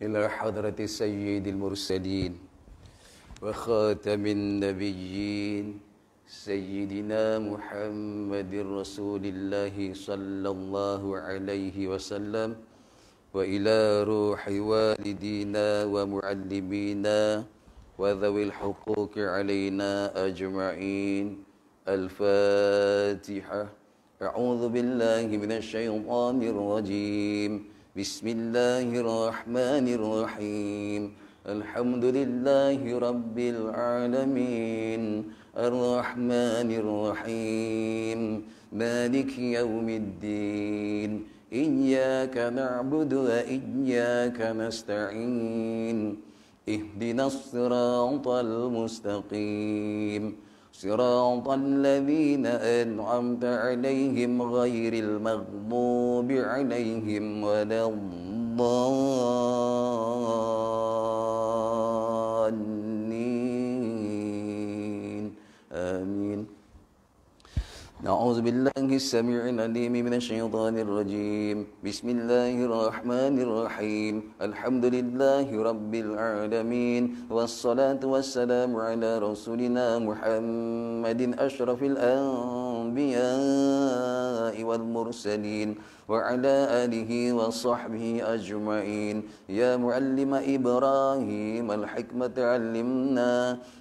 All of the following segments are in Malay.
إلى حضرة سيد المرسلين وخاتم النبيين سيدنا محمد رسول الله صلى الله عليه وسلم وإلى روح والدينا ومعلمينا وذوي الحقوق علينا أجمعين. الفاتحة. أعوذ بالله من الشيطان الرجيم. بسم الله الرحمن الرحيم. الحمد لله رب العالمين الرحمن الرحيم مالك يوم الدين إياك نعبد وإياك نستعين اهدنا الصراط المستقيم صراط الذين أنعمت عليهم غير المغضوب عليهم ولا الضالين آمين. أعوذ بالله السميع العليم من الشيطان الرجيم. بسم الله الرحمن الرحيم. الحمد لله رب العالمين والصلاة والسلام على رسولنا محمد أشرف الأنبياء والمرسلين وعلى آله وصحبه أجمعين. يا معلم إبراهيم الحكمة علمنا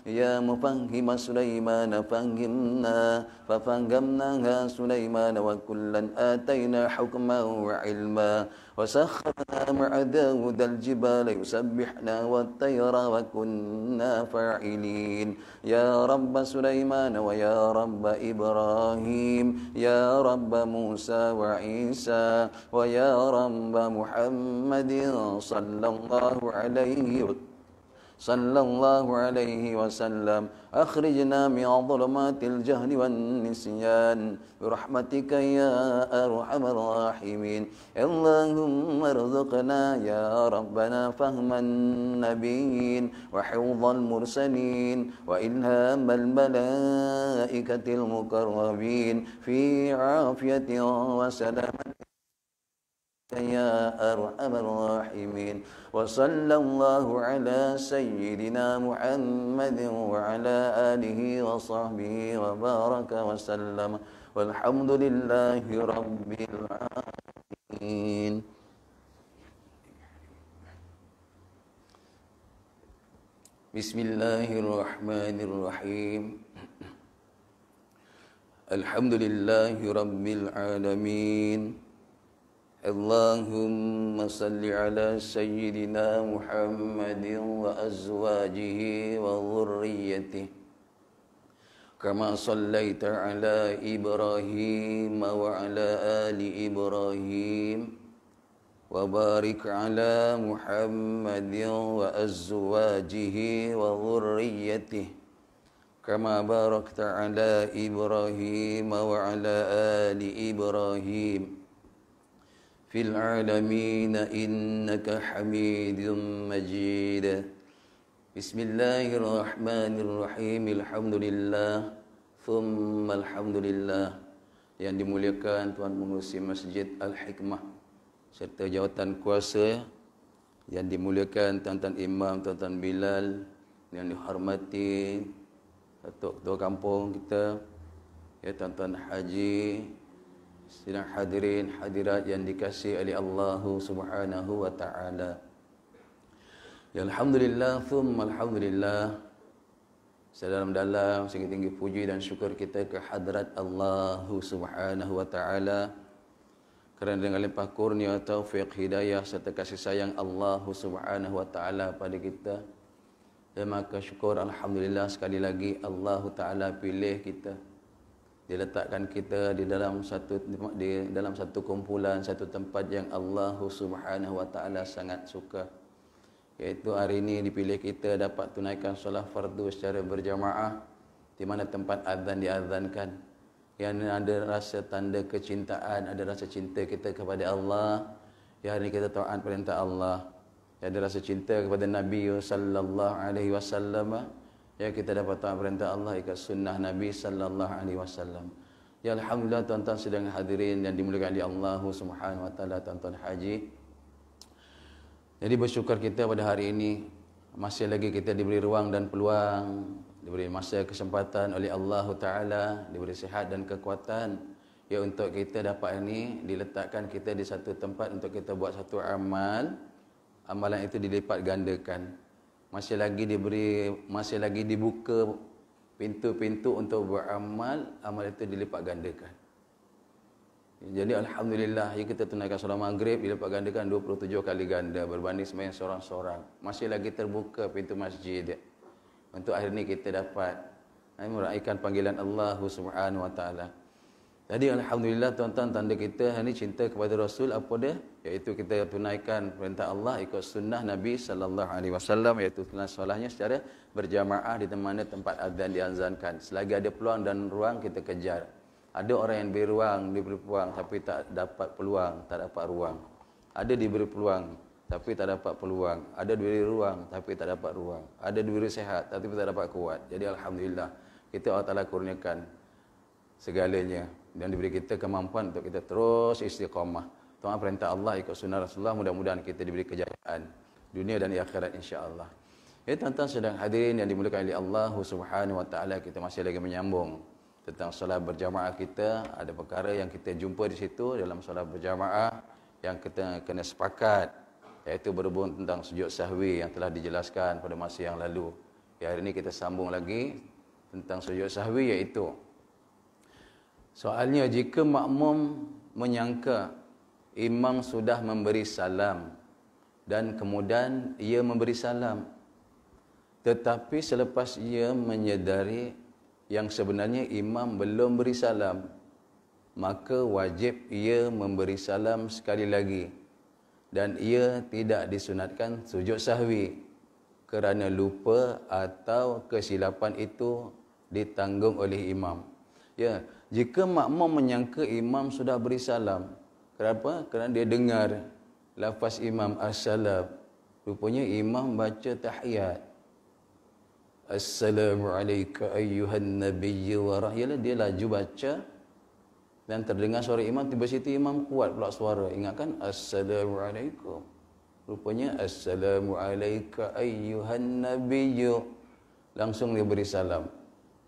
يا مفهم سليمان فهمنا ففهمناها سليمان وكلا آتينا حكما وعلما وسخرنا مع داود الجبال يسبحنا والطير وكنا فاعلين. يا رب سليمان ويا رب إبراهيم يا رب موسى وعيسى ويا رب محمد صلى الله عليه وسلم أخرجنا من ظلمات الجهل والنسيان برحمتك يا أرحم الراحمين. اللهم ارزقنا يا ربنا فهم النبيين وحفظ المرسلين وإلهام الملائكة المقربين في عافية وسلامة يا أرحم الراحمين. وصلى الله على سيدنا محمد وعلى آله وصحبه وبارك وسلم والحمد لله رب العالمين. بسم الله الرحمن الرحيم. الحمد لله رب العالمين. اللهم صل على سيدنا محمد وأزواجه وذريته كما صليت على إبراهيم وعلى آل إبراهيم وبارك على محمد وأزواجه وذريته كما باركت على إبراهيم وعلى آل إبراهيم في العالمين إنك حميد مجيد. بسم الله الرحمن الرحيم. الحمد لله ثم الحمد لله. Yang dimuliakan Tuan Pengerusi Masjid Al-Hikmah serta jawatan kuasa, yang dimuliakan Tuan-Tuan Imam, Tuan-Tuan Bilal, yang dihormati Ketua Kampung kita, ya Tuan-Tuan Haji, sidang hadirin hadirat yang dikasihi oleh Allah Subhanahu wa taala. Ya alhamdulillah thumma alhamdulillah. Sedalam-dalam setinggi puji dan syukur kita ke hadrat Allah Subhanahu wa taala kerana dengan limpah kurnia, taufik, hidayah serta kasih sayang Allah Subhanahu wa taala pada kita. Dan maka syukur alhamdulillah sekali lagi Allah taala pilih kita. Dia letakkan kita di dalam satu kumpulan, satu tempat yang Allah Subhanahu wa taala sangat suka. Iaitu hari ini dipilih kita dapat tunaikan solat fardu secara berjamaah di mana tempat azan diazankan. Yang ada rasa tanda kecintaan, ada rasa cinta kita kepada Allah. Yang hari ini kita taat perintah Allah. Yang ada rasa cinta kepada Nabi sallallahu alaihi wasallam. Ya, kita dapat taat perintah Allah, ikut sunnah Nabi sallallahu alaihi wasallam. Ya alhamdulillah tuan-tuan sedang hadirin yang dimuliakan oleh Allah Subhanahu wa taala, tuan-tuan haji. Jadi bersyukur kita pada hari ini masih lagi kita diberi ruang dan peluang, diberi masa kesempatan oleh Allah Ta'ala, diberi sihat dan kekuatan ya untuk kita dapat ini diletakkan kita di satu tempat untuk kita buat satu amalan itu dilipat gandakan. Masih lagi dibuka pintu-pintu untuk beramal, amal itu dilipat gandakan. Jadi alhamdulillah ya kita tunaikan solat maghrib dilipat gandakan 27 kali ganda berbanding sembahyang seorang-seorang. Masih lagi terbuka pintu masjid untuk hari ini kita dapat meraihkan panggilan Allah Subhanahu wa taala. Tadi alhamdulillah tuan-tuan tanda kita hari ini cinta kepada Rasul apa dia? Iaitu kita tunaikan perintah Allah ikut sunnah Nabi sallallahu alaihi wasallam iaitu solatnya secara berjamaah di mana tempat azan diazankan. Selagi ada peluang dan ruang kita kejar. Ada orang yang diberi peluang tapi tak dapat peluang, tak dapat ruang. Ada diberi peluang tapi tak dapat peluang. Ada diberi ruang tapi tak dapat ruang. Ada diberi sehat tapi tak dapat kuat. Jadi alhamdulillah kita Allah Taala kurniakan segalanya dan diberi kita kemampuan untuk kita terus istiqamah. Taat perintah Allah ikut sunnah Rasulullah, mudah-mudahan kita diberi kejayaan dunia dan di akhirat insya-Allah. Ya tuan-tuan sedang hadirin yang dimuliakan oleh Allah Subhanahu wa taala, kita masih lagi menyambung tentang solat berjamaah kita. Ada perkara yang kita jumpa di situ dalam solat berjamaah yang kita kena sepakat, iaitu berhubung tentang sujud sahwi yang telah dijelaskan pada masa yang lalu. Ya, hari ini kita sambung lagi tentang sujud sahwi, iaitu soalnya jika makmum menyangka imam sudah memberi salam dan kemudian ia memberi salam, tetapi selepas ia menyedari yang sebenarnya imam belum beri salam, maka wajib ia memberi salam sekali lagi dan ia tidak disunatkan sujud sahwi kerana lupa atau kesilapan itu ditanggung oleh imam. Ya, jika makmum menyangka imam sudah beri salam, kenapa? Kerana dia dengar lafaz imam as-salam, rupanya imam baca tahiyat. Assalamualaikum ayyuhan nabiyyu wa rahmatullahi. Dia laju baca dan terdengar suara imam, tiba situ imam kuat pula suara, ingatkan assalamualaikum. Rupanya assalamualaikum ayyuhan nabiyyu. Langsung dia beri salam.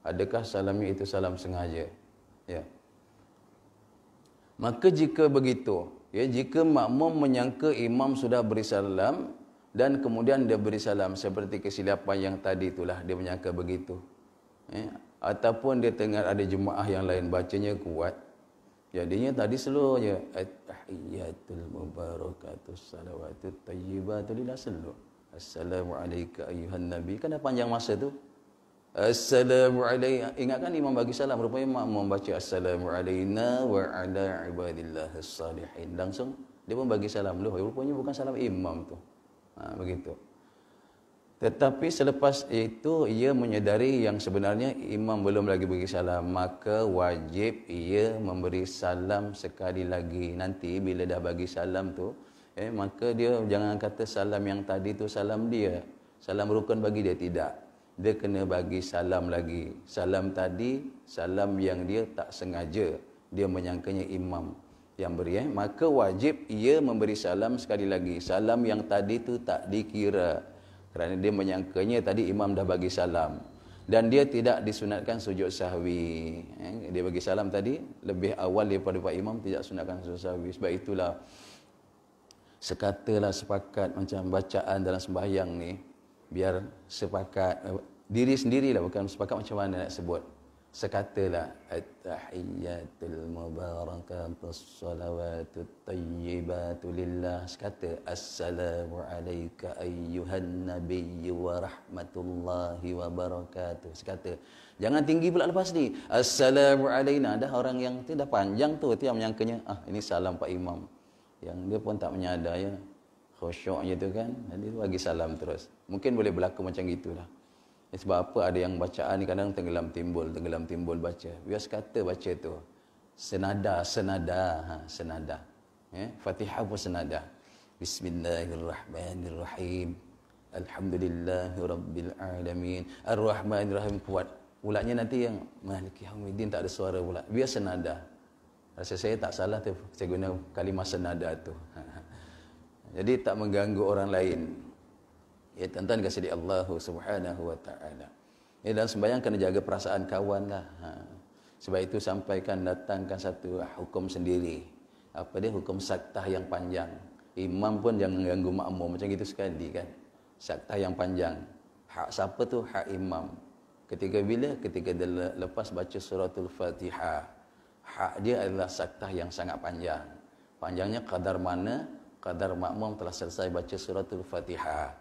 Adakah salamnya itu salam sengaja? Ya. Maka jika begitu, ya, jika makmum menyangka imam sudah beri salam dan kemudian dia beri salam seperti kesilapan yang tadi itulah, dia menyangka begitu. Ataupun dia dengar ada jemaah yang lain bacanya kuat, jadinya tadi slow je. At-tahiyyatul mubarakatus salawatut tayyibatu lillah sallu. Assalamualaikum ayyuhan nabi. Kan dah panjang masa tu. Assalamualaikum. Ingatkan imam bagi salam, rupanya makmum baca assalamualaikum wa ala ibadillahis salihin. Langsung dia pun bagi salam. Loh, rupanya bukan salam imam tu. Begitu. Tetapi selepas itu ia menyedari yang sebenarnya imam belum lagi bagi salam, maka wajib ia memberi salam sekali lagi. Nanti bila dah bagi salam tu, maka dia jangan kata salam yang tadi tu salam dia, salam rukun bagi dia, tidak. Dia kena bagi salam lagi. Salam tadi salam yang dia tak sengaja, dia menyangkanya imam yang beri, maka wajib ia memberi salam sekali lagi. Salam yang tadi tu tak dikira kerana dia menyangkanya tadi imam dah bagi salam dan dia tidak disunatkan sujud sahwi. Dia bagi salam tadi lebih awal daripada Pak Imam, tidak sunatkan sujud sahwi. Sebab itulah sekatalah sepakat macam bacaan dalam sembahyang ni, biar sepakat diri sendirilah, bukan sepakat macam mana nak sebut. Sekatalah at-tahiyyatul mubarakatus salawatut tayyibatu lillah. Sekata assalamu alayka ayyuhan nabiyyu wa rahmatullahi wa barakatuh. Sekata. Jangan tinggi pula lepas ni. Assalamu alayna. Dah orang yang tu dah panjang tu, yang menyangkanya ini salam Pak Imam. Yang dia pun tak menyadar ya. Khusyuk je tu kan. Jadi bagi salam terus. Mungkin boleh berlaku macam gitulah. Sebab apa ada yang bacaan ni kadang tenggelam timbul baca. Biar sekata baca tu. Senada. Fatihah pun senada. Bismillahirrahmanirrahim. Alhamdulillahirabbil alamin. Ar-Rahmanir-Rahim kuat. Ulanya nanti yang Maliki Yaumiddin tak ada suara pula. Biar senada. Rasa saya tak salah tu saya guna kalimah senada tu. Jadi tak mengganggu orang lain. Ya, tuan-tuan kasih di Allah Subhanahu wa taala. Ya, dalam sembahyang kena jaga perasaan kawan lah. Sebab itu sampaikan datangkan satu hukum sendiri. Apa dia? Hukum saktah yang panjang. Imam pun jangan ganggu makmum macam gitu sekali kan. Saktah yang panjang. Hak siapa tu? Hak imam. Ketika bila? Ketika dia lepas baca suratul Fatihah. Hak dia adalah saktah yang sangat panjang. Panjangnya kadar mana? Kadar makmum telah selesai baca suratul Fatihah.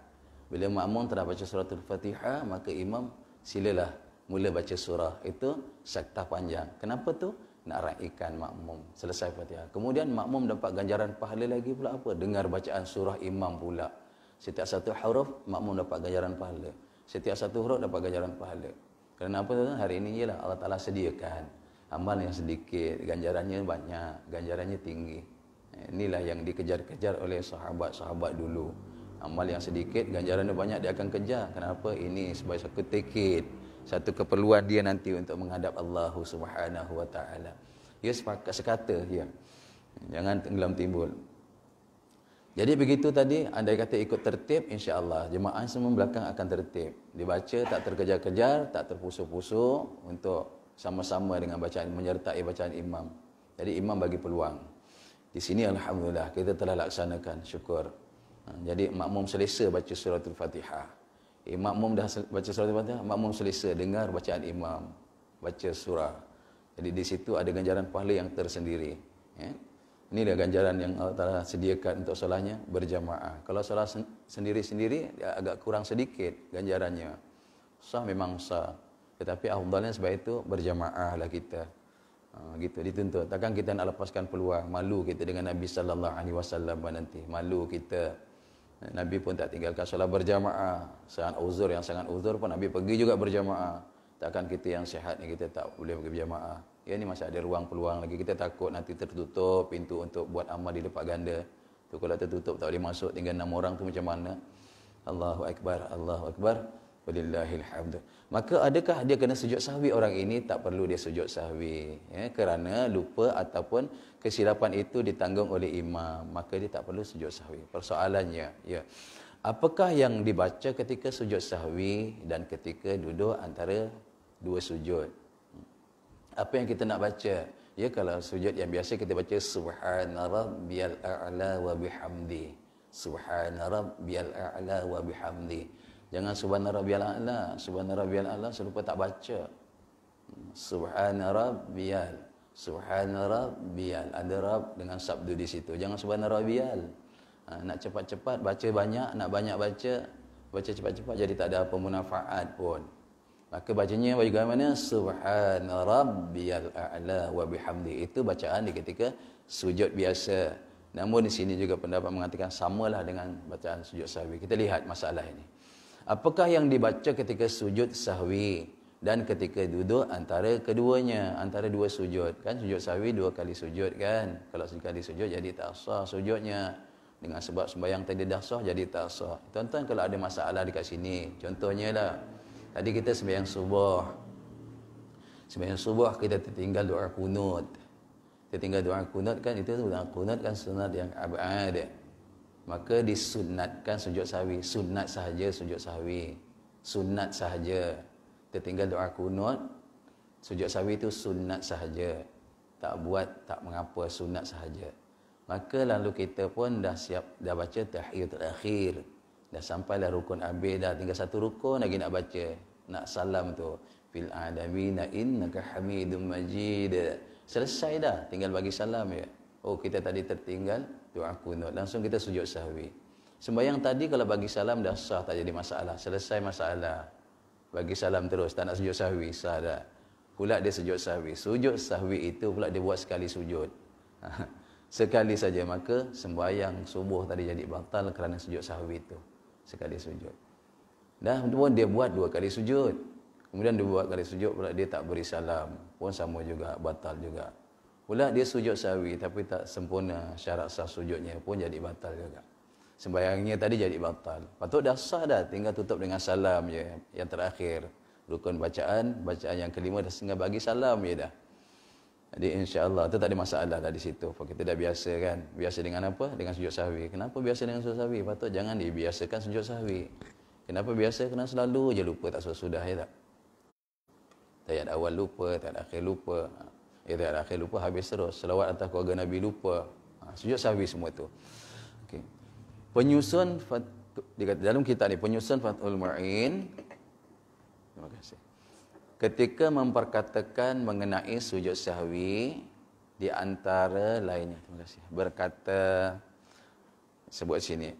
Bila makmum telah baca suratul Fatihah, maka imam silalah mula baca surah. Itu saktah panjang. Kenapa tu? Nak raikan makmum selesai Fatihah. Kemudian makmum dapat ganjaran pahala lagi pula apa? Dengar bacaan surah imam pula. Setiap satu huruf makmum dapat ganjaran pahala. Setiap satu huruf dapat ganjaran pahala. Kerana apa tu? Hari ini ialah Allah Taala sediakan amal yang sedikit, ganjarannya banyak, ganjarannya tinggi. Inilah yang dikejar-kejar oleh sahabat-sahabat dulu. Amal yang sedikit, ganjarannya banyak, dia akan kejar. Kenapa? Ini sebagai satu tiket, satu keperluan dia nanti untuk menghadap Allah Subhanahu wa taala. Dia sepakat sekata ya. Jangan tenggelam timbul. Jadi begitu tadi, andai kata ikut tertib, insya-Allah jemaah semua belakang akan tertib. Dibaca tak terkejar-kejar, tak terpusu-pusu untuk sama-sama dengan bacaan, menyertai bacaan imam. Jadi imam bagi peluang. Di sini alhamdulillah kita telah laksanakan, syukur. Jadi makmum selesa baca suratul Fatihah. Makmum dah baca suratul Fatihah, makmum selesa dengar bacaan imam baca surah. Jadi di situ ada ganjaran pahala yang tersendiri. Ya. Inilah ganjaran yang Allah Taala sediakan untuk solatnya berjamaah. Kalau solat sendiri-sendiri dia agak kurang sedikit ganjarannya. Sah memang sah. Tetapi afdalnya sebab itu berjamaah lah kita. Gitu dituntut. Takkan kita nak lepaskan peluang. Malu kita dengan Nabi sallallahu alaihi wasallam nanti. Malu kita. Nabi pun tak tinggalkan solat berjamaah. Sangat uzur, yang sangat uzur pun Nabi pergi juga berjamaah. Takkan kita yang sihat ni kita tak boleh pergi berjamaah. Ya, ni masih ada ruang peluang lagi. Kita takut nanti tertutup pintu untuk buat amal di lipat ganda. Tu kalau tertutup tak boleh masuk, tinggal 6 orang tu macam mana? Allahu akbar, Allahu akbar. Walillahil hamd. Maka adakah dia kena sujud sahwi? Orang ini tak perlu dia sujud sahwi, ya, kerana lupa ataupun kesilapan itu ditanggung oleh imam, maka dia tak perlu sujud sahwi. Persoalannya, ya, apakah yang dibaca ketika sujud sahwi dan ketika duduk antara dua sujud? Apa yang kita nak baca? Ya, kalau sujud yang biasa kita baca subhana rabbiyal a'la wa bihamdi. Subhana rabbiyal a'la wa bihamdi. Jangan subhana rabbiyal a'la, subhana rabbiyal a'la serupa tak baca. Subhana rabbiyal, subhana rabbiyal. Ada rab dengan sabdu di situ. Jangan subhana rabbiyal. Nak cepat-cepat baca banyak, nak banyak baca cepat-cepat jadi tak ada apa manfaat pun. Maka bacanya bagaimana? Subhana rabbiyal a'la wa bihamdi. Itu bacaan di ketika sujud biasa. Namun di sini juga pendapat mengatakan samalah dengan bacaan sujud sahwi. Kita lihat masalah ini. Apakah yang dibaca ketika sujud sahwi dan ketika duduk antara keduanya, antara dua sujud? Kan sujud sahwi 2 kali sujud kan? Kalau sekali sujud jadi tak sah sujudnya. Dengan sebab sembahyang tadi dah sah jadi tak sah. Tuan-tuan kalau ada masalah dekat sini, contohnya lah, tadi kita sembahyang subuh. Sembahyang subuh kita tertinggal doa kunut. Tertinggal doa kunut kan, itu doa kunut kan sunat yang abad. Maka disunatkan sujud sahwi. Sunat sahaja sujud sahwi. Sunat sahaja. Tertinggal doa kunut, sujud sahwi itu sunat sahaja. Tak buat tak mengapa, sunat sahaja. Maka lalu kita pun dah siap, dah baca tahiyatul akhir. Dah sampailah rukun habis dah, tinggal satu rukun lagi nak baca. Nak salam tu. Fil adamina innaka hamidum majid. Selesai dah, tinggal bagi salam ya. Oh, kita tadi tertinggal doa kunut. Langsung kita sujud sahwi. Sembayang tadi kalau bagi salam dah sah, tak jadi masalah. Selesai masalah. Bagi salam terus, tak nak sujud sahwi, sah dah. Pula dia sujud sahwi. Sujud sahwi itu pula dia buat sekali sujud. Sekali saja, maka sembahyang subuh tadi jadi batal kerana sujud sahwi itu. Sekali sujud. Dan pun dia buat 2 kali sujud. Kemudian dia buat kali sujud pula dia tak beri salam. Pun sama juga, batal juga. Pula dia sujud sahwi tapi tak sempurna syarat sah sujudnya, pun jadi batal juga. Sembahyangnya tadi jadi batal. Patut dah sah dah, tinggal tutup dengan salam je. Yang terakhir, rukun bacaan yang kelima dah tinggal bagi salam je dah. Jadi insya-Allah tu tak ada masalah dah di situ. Kita dah biasa kan. Biasa dengan apa? Dengan sujud sahwi. Kenapa biasa dengan sujud sahwi? Patut jangan dibiasakan sujud sahwi. Kenapa biasa? Kerana selalu je lupa tak sudah ya tak. Tayat awal lupa, tayat akhir lupa. Tayat akhir lupa habis terus. Selawat atas keluarga Nabi lupa. Sujud sahwi semua tu. Okey. Penyusun dalam kitab ni penyusun Fathul Mu'in. Terima kasih. Ketika memperkatakan mengenai sujud sahwi di antara lainnya, terima kasih, berkata, sebut sini,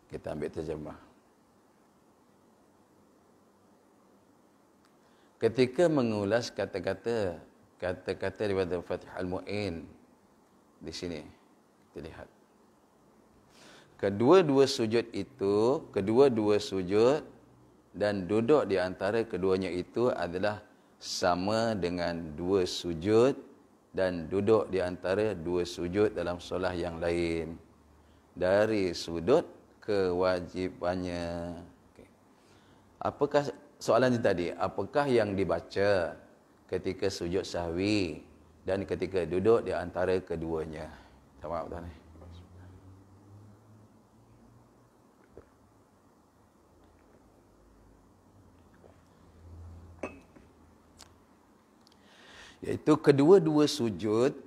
kita ambil terjemah. Ketika mengulas kata-kata daripada Fathul Mu'in di sini, kita lihat kedua-dua sujud dan duduk di antara keduanya itu adalah sama dengan dua sujud dan duduk di antara dua sujud dalam solat yang lain dari sudut kewajibannya. Okay. Apakah soalan tadi? Apakah yang dibaca ketika sujud sahwi dan ketika duduk di antara keduanya? Maaf tuan ni. Iaitu kedua-dua sujud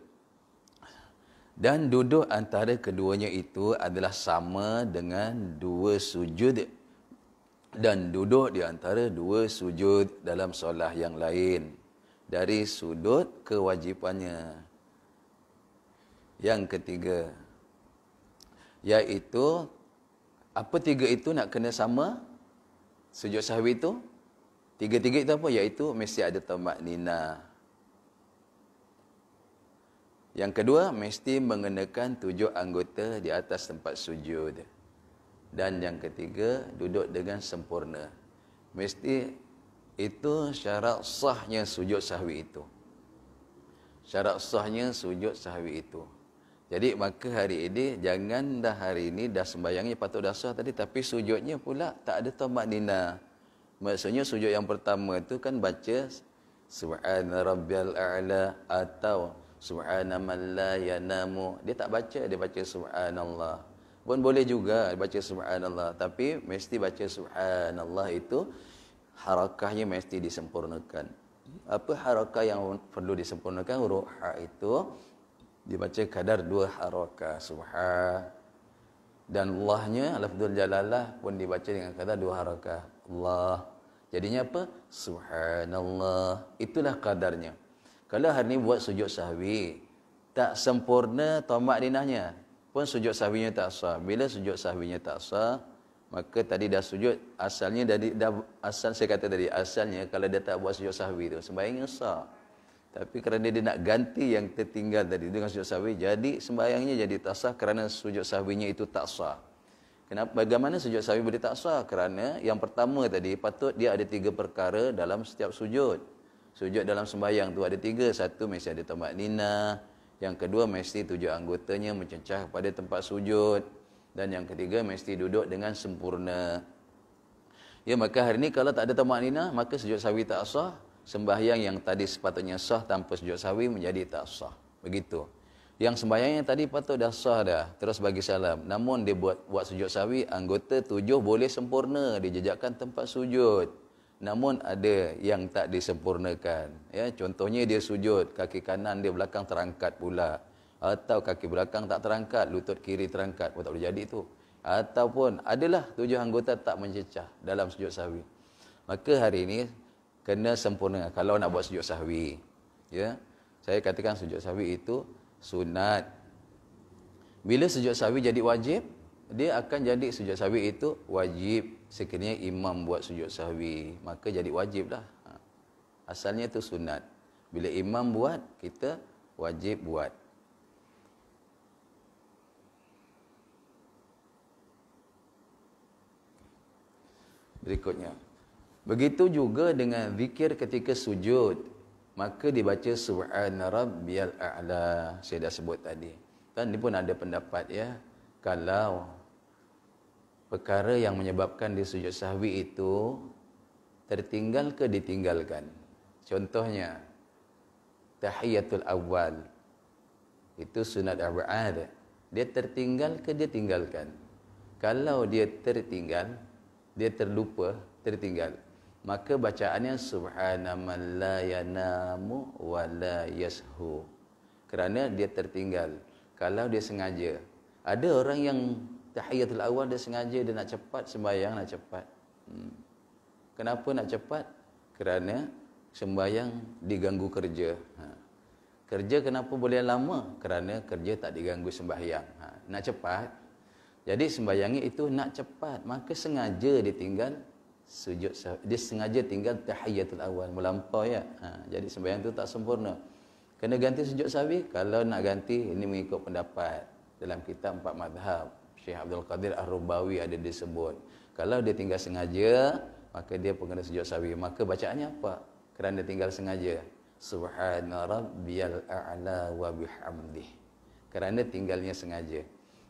dan duduk antara keduanya itu adalah sama dengan dua sujud dan duduk di antara dua sujud dalam solat yang lain dari sudut kewajipannya. Yang ketiga, iaitu apa tiga itu nak kena sama sujud sahwi itu? Tiga-tiga itu apa? Iaitu mesti ada tamak-ninah. Yang kedua, mesti mengenakan 7 anggota di atas tempat sujud. Dan yang ketiga, duduk dengan sempurna. Mesti itu syarat sahnya sujud sahwi itu. Syarat sahnya sujud sahwi itu. Jadi maka hari ini, jangan dah hari ini dah sembahyangnya patut dah sah tadi, tapi sujudnya pula tak ada tamak-ninah. Maksudnya sujud yang pertama tu kan baca Subhana Rabbiyal A'la atau Subhana man la yanamu. Dia tak baca, dia baca Subhanallah. Pun boleh juga baca Subhanallah, tapi mesti baca Subhanallah itu harakahnya mesti disempurnakan. Apa harakah yang perlu disempurnakan? Huruf ha itu dibaca kadar 2 harakah. Subhan dan Allahnya lafzul jalalah pun dibaca dengan kadar 2 harakah. Allah. Jadinya apa? Subhanallah. Itulah kadarnya. Kalau hari ni buat sujud sahwi, tak sempurna tamak-ninahnya, pun sujud sahwinya tak sah. Bila sujud sahwinya tak sah, maka tadi dah sujud, asalnya asal saya kata tadi, asalnya kalau dia tak buat sujud sahwi tu, sembahyangnya sah. Tapi kerana dia nak ganti yang tertinggal tadi dengan sujud sahwi, jadi sembahyangnya jadi tak sah kerana sujud sahwinya itu tak sah. Kenapa? Bagaimana sujud sahwi boleh tak sah? Kerana yang pertama tadi, patut dia ada 3 perkara dalam setiap sujud. Sujud dalam sembahyang tu ada 3. Satu, mesti ada tamak-ninah. Yang kedua, mesti 7 anggotanya mencecah pada tempat sujud. Dan yang ketiga, mesti duduk dengan sempurna. Ya, maka hari ni kalau tak ada tamak-ninah, maka sujud sahwi tak sah. Sembahyang yang tadi sepatutnya sah tanpa sujud sahwi menjadi tak sah. Begitu. Yang sembahyang yang tadi patut dah sah dah, terus bagi salam. Namun dia buat sujud sahwi, anggota 7 boleh sempurna, dijejakkan tempat sujud. Namun ada yang tak disempurnakan. Ya, contohnya dia sujud, kaki kanan dia belakang terangkat pula. Atau kaki belakang tak terangkat, lutut kiri terangkat. Tak boleh jadi tu. Ataupun adalah 7 anggota tak mencecah dalam sujud sahwi. Maka hari ini kena sempurna kalau nak buat sujud sahwi. Ya, saya katakan sujud sahwi itu sunat. Bila sujud sahwi jadi wajib, dia akan jadi sujud sahwi itu wajib. Sekiranya imam buat sujud sahwi, maka jadi wajib lah. Asalnya itu sunat. Bila imam buat, kita wajib buat. Berikutnya, begitu juga dengan zikir ketika sujud, maka dibaca Subhana Rabbiyal A'la. Saya dah sebut tadi. Dan ini pun ada pendapat ya, kalau perkara yang menyebabkan dia sujud sahwi itu tertinggal ke ditinggalkan. Contohnya, tahiyatul awal. Itu sunat ab'ad. Dia tertinggal ke dia tinggalkan. Kalau dia tertinggal, dia terlupa, tertinggal, maka bacaannya subhana man la yanamu wa la yashu. Kerana dia tertinggal. Kalau dia sengaja. Ada orang yang tahiyatul awal dia sengaja, dia nak cepat sembahyang, nak cepat. Kenapa nak cepat? Kerana sembahyang diganggu kerja. Kerja kenapa boleh lama? Kerana kerja tak diganggu sembahyang. Nak cepat. Jadi sembahyangnya itu nak cepat, maka sengaja dia tinggal sujud sahwi. Dia sengaja tinggal tahiyatul awal, melampau ya. Jadi sembahyang tu tak sempurna. Kena ganti sujud sahwi. Kalau nak ganti, ini mengikut pendapat dalam kitab 4 mazhab. Syekh Abdul Qadir Ar-Rubawi ada disebut. Kalau dia tinggal sengaja, maka dia pengguna sujud sahwi. Maka bacaannya apa? Kerana tinggal sengaja. Subhana rabbiyal a'la wa bihamdih. Kerana tinggalnya sengaja.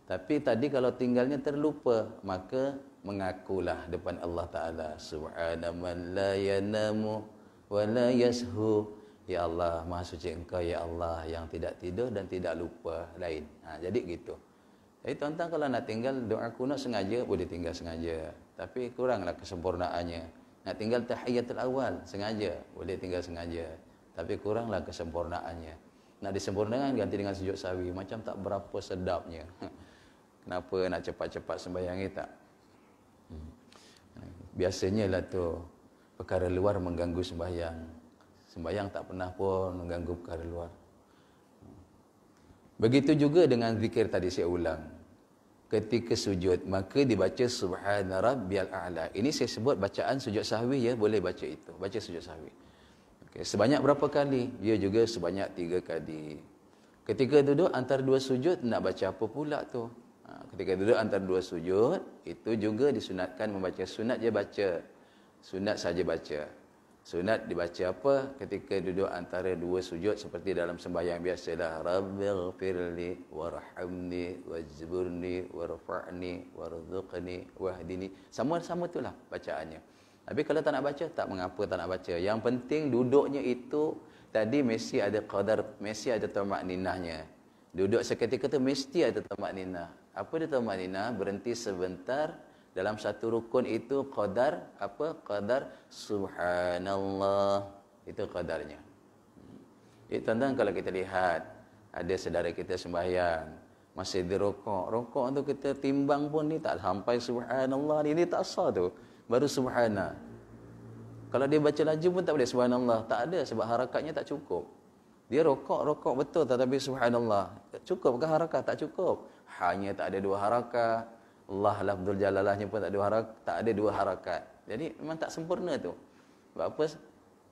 Tapi tadi kalau tinggalnya terlupa, maka mengakulah depan Allah Ta'ala. Subhana man la yanamu wa la yashu. Ya Allah, Maha Suci Engkau, Ya Allah, yang tidak tidur dan tidak lupa lain. Jadi gitu. Jadi tuan-tuan kalau nak tinggal doa kunut sengaja, boleh tinggal sengaja. Tapi kuranglah kesempurnaannya. Nak tinggal tahiyatul awal, sengaja, boleh tinggal sengaja. Tapi kuranglah kesempurnaannya. Nak disempurnakan ganti dengan sujud sahwi, macam tak berapa sedapnya. Kenapa nak cepat-cepat sembahyang ni tak? Biasanya lah tu perkara luar mengganggu sembahyang. Sembahyang tak pernah pun mengganggu perkara luar. Begitu juga dengan zikir tadi saya ulang. Ketika sujud, maka dibaca subhana rabbiyal a'la. Ini saya sebut bacaan sujud sahwi ya, boleh baca itu. Baca sujud sahwi. Okay. Sebanyak berapa kali? Dia juga sebanyak 3 kali. Ketika duduk antara 2 sujud, nak baca apa pula tu? Ketika duduk antara 2 sujud, itu juga disunatkan membaca. Sunat je baca. Sunat saja baca. Sunat dibaca apa? Ketika duduk antara 2 sujud seperti dalam sembahyang biasalah. Rabbighfirli warhamni wajburni warfa'ni warzuqni wahdini. Sama-sama itulah bacaannya. Tapi kalau tak nak baca, tak mengapa tak nak baca. Yang penting duduknya itu tadi mesti ada qadar, mesti ada tamakninahnya. Duduk seketika tu mesti ada tamakninah. Apa dia tamakninah? Berhenti sebentar. Dalam satu rukun itu qadar apa? Qadar subhanallah. Itu qadarnya. Jadi tuan-tuan kalau kita lihat ada saudara kita sembahyang masih di rukuk. Rukuk tu kita timbang pun ni tak sampai subhanallah ni tak sah tu. Baru subhana. Kalau dia baca laju pun tak boleh subhanallah. Tak ada sebab harakatnya tak cukup. Dia rukuk betul tetapi subhanallah. Cukupkah harakat? Tak cukup. Hanya tak ada 2 harakat. Allah lafzul jalalahnya pun tak ada 2 harakat. Jadi memang tak sempurna tu. Sebab apa?